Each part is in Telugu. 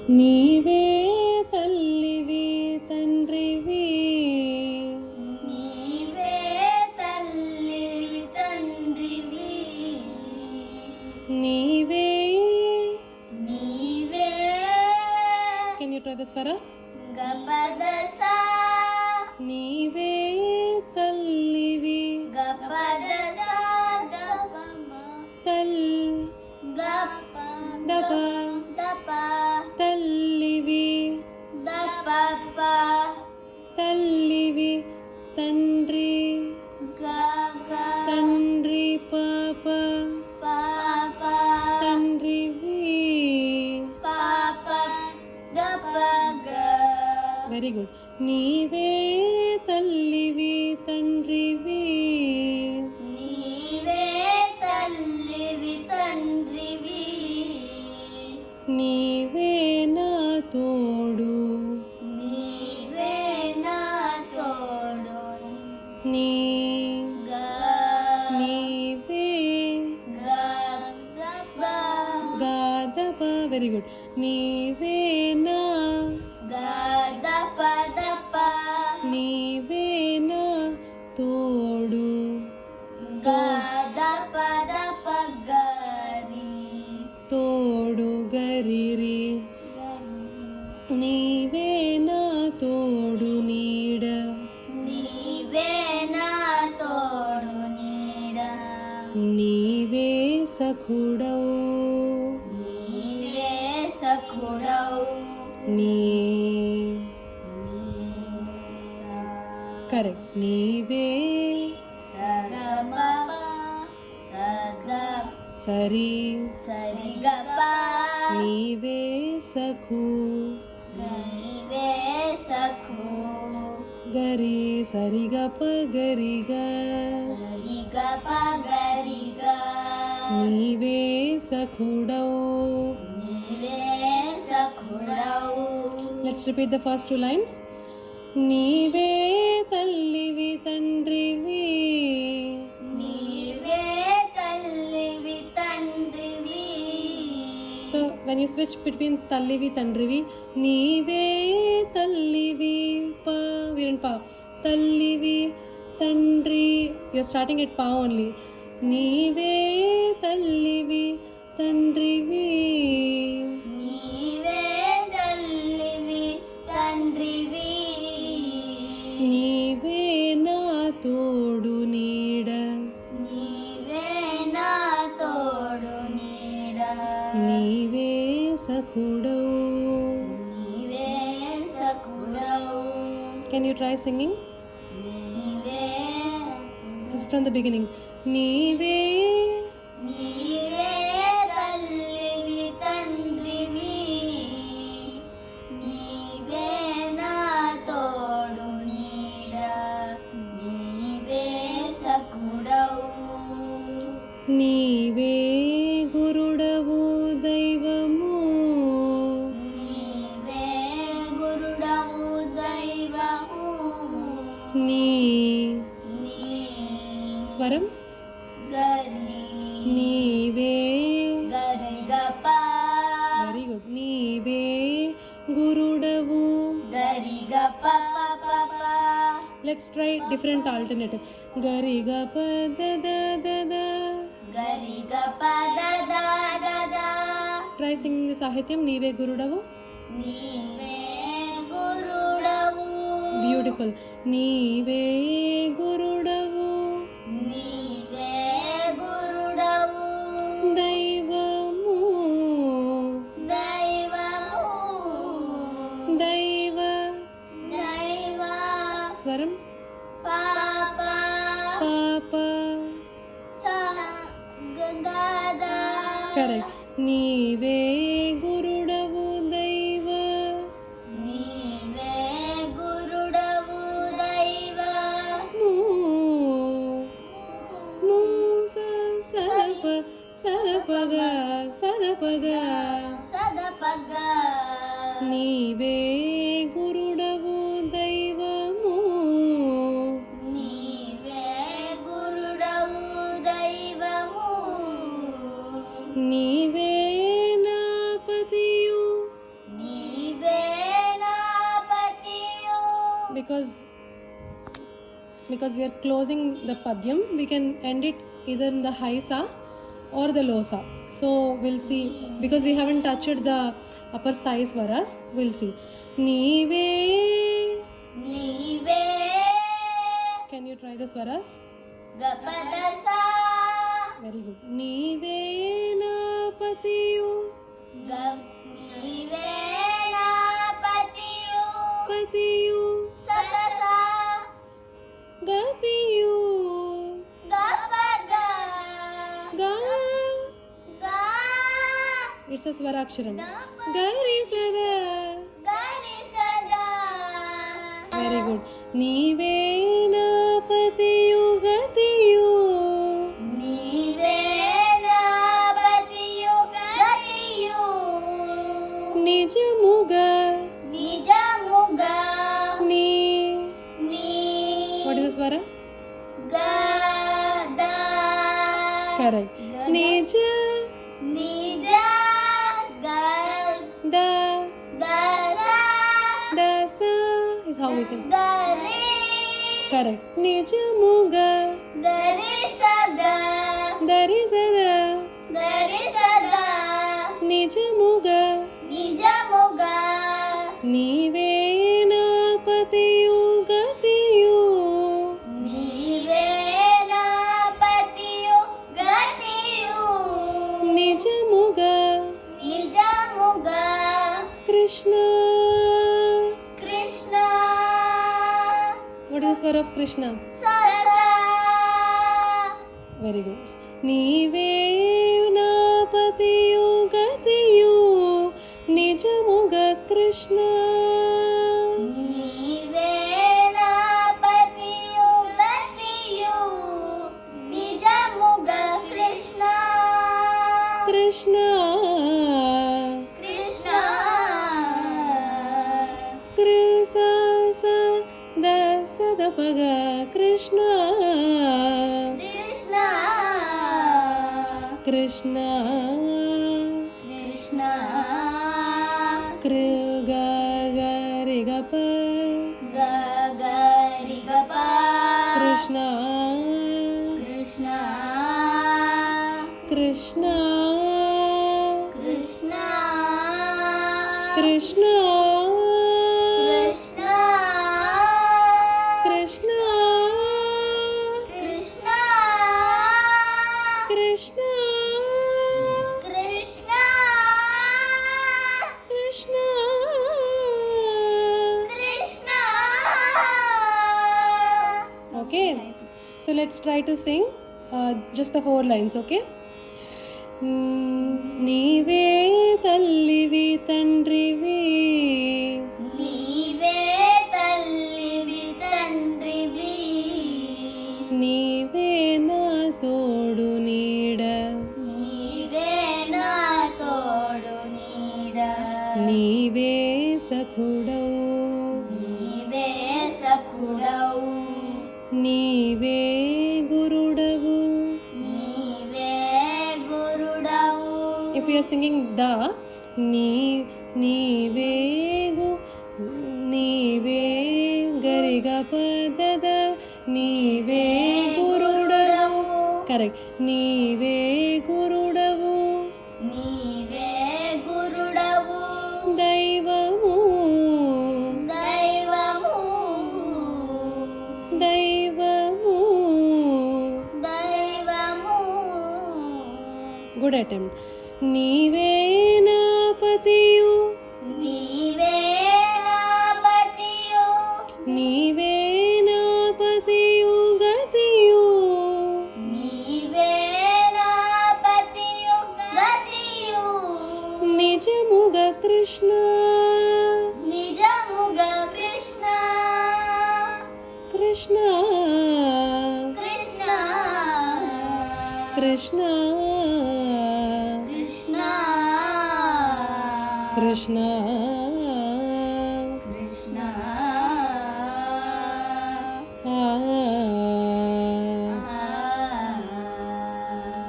నీవే తల్లివి తండ్రివి, నీవే తల్లివి తండ్రివి, నీవే. నీవే. కెన్ యూ ట్రై ద స్వర? గపదసా. నీవే తల్లివి గపదసా గపమ. తల్ గప దప దప. తల్లివి దపప. తల్లివి తండ్రి గగ తండ్రి పాప పాప. తండ్రివి. పాప దపగ. Very good. నీవే తల్లివి తండ్రివి, నీవే తల్లివి తండ్రివి, నీవే నా తోడు, నీవే నా తోడు. నీ గ నీవే గ గాదప. Very good. నీవే నా గదప దప. నీవే నా తోడు, గదప దప గరి. తోడు గరిరి. నీవే నా తోడు నీడ, నీవే నా తోడు నీడ. నీవే సఖుడవు, నీవే సఖుడవు. నీ కరెక్ట్. నీవే సగమ సగ సరి, సరిగప. నీవే సఖు, నీవే సఖు. గరి సరిగప గరిగ. సరిగప గరిగ. నీవే సఖుడవు. నీవే సఖుడవు. Let's repeat the first two lines. నీవే తల్లివి తండ్రివి, నీవే తల్లివి తండ్రివి. so when you switch between tallivi tandrivi, నీవే తల్లివి pa, we're in pa, tallivi tandri, you're starting at pa only. నీవే తల్లివి తండ్రివి, నీవే తల్లివి తండ్రివి, నీవే నా తోడు నీడ, నీవే నా తోడు నీడ. నీవే సఖుడవు. నీవే సఖుడవు. Can you try singing నీవే from the beginning? నీవే నీవే తల్లివి తండ్రివి, నీవే నా తోడు నీడ. నీవే సఖుడవు. నీవే గురుడవు దైవము, నీవే గురుడవు దైవము. నీ నీ స్వరం గరి నీవే. గరిగప. Very good. నీవే గురుడవు. గరిగప పప. Let's try different alternative. గరిగ పద దద. గరిగప దద దద. ట్రై సింగింగ్ సాహిత్యం. నీవే గురుడవు. నీవే గురుడవు. బ్యూటిఫుల్. నీవే గురుడవు, నీవే గురుడవు. దైవము దైవము. దైవ. దైవ స్వరం పాప. పాప. గద. కరెక్ట్. నీవే గురుడవు దైవ, నీవే గురుడవు దైవ. మూ సరప సరపగ సరపగ. సదపగ. నీవే గురుడవు దైవము, నీవే గురుడవు దైవము. నీవే నా పతియు, నీ because we are closing the padyam, we can end it either in the high sa or the low sa. So we'll see, because we haven't touched the upper thigh swaras. We'll see. Neeve. Nive. Can you try the swaras? Gapadasa. Very good. Neeve na patiyu. Nive na patiyu. Patiyu. Sasa. Gatiyu. Gapada. Ga. Ga. It's a swaraksharam. Gari sada. Gari sada. Very good. Neeve na patiyu gatiyu. Nive na patiyu gatiyu. Nijamuga. Nijamuga. Ni. Ni. What is the swara? Gada. Correct. Nija. Nija. Gas. Da. Dasa. Dasa is how we say. Dari. Correct. Nijamuga. Dari sada. Dari sada. Dari sada. Nijamuga. Nijamuga. Neeve na patiyu gatiyu. Nive na patiyu gatiyu. Nijamuga. Nijamuga. Krishna. Krishna. What is the swara of Krishna? Sasa. Very good. Neeve na patiyu gatiyu. Nijamuga Krishna. Nive na patiyu gatiyu. Nijamuga Krishna. Krishna. Krishna. Krisa sa da sa da paga Krishna. Krishna. Krishna. Krishna. Kriga ga ri ga pa. Ga ga ri ga pa. Krishna. Krishna. Krishna. Krishna. Krishna. Krishna. Krishna. Krishna. Krishna. Krishna. Krishna. Krishna. Okay, so let's try to sing just the 4 lines, okay? నీవే తల్లివి తండ్రివి. నీవే తల్లివి తండ్రివి. నీవే నా తోడు నీడ. నీవే నా తోడు నీడ. నీవే సఖుడవు. నీవే సఖుడవు. నీవే గురుడవు. నీవే గురుడవు. If we are singing the, నీవే నీవే గరిగా పదద. నీవే గురుడవు. కరెక్ట్. నీవే గురుడవు. నీవే గురుడవు. దైవము. దైవము. దైవము. దైవము. Good attempt. నీవే నా పతియు. నీవే నా పతియు. నీవే నా పతియు గతియు. నీవే నా పతియు గతియు. నిజముగా కృష్ణ. నిజముగా Krishna. Krishna. Krishna. Krishna. Krishna. Krishna. Krishna.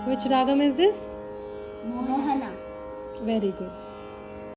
Which ragam is this? Mohana. Very good.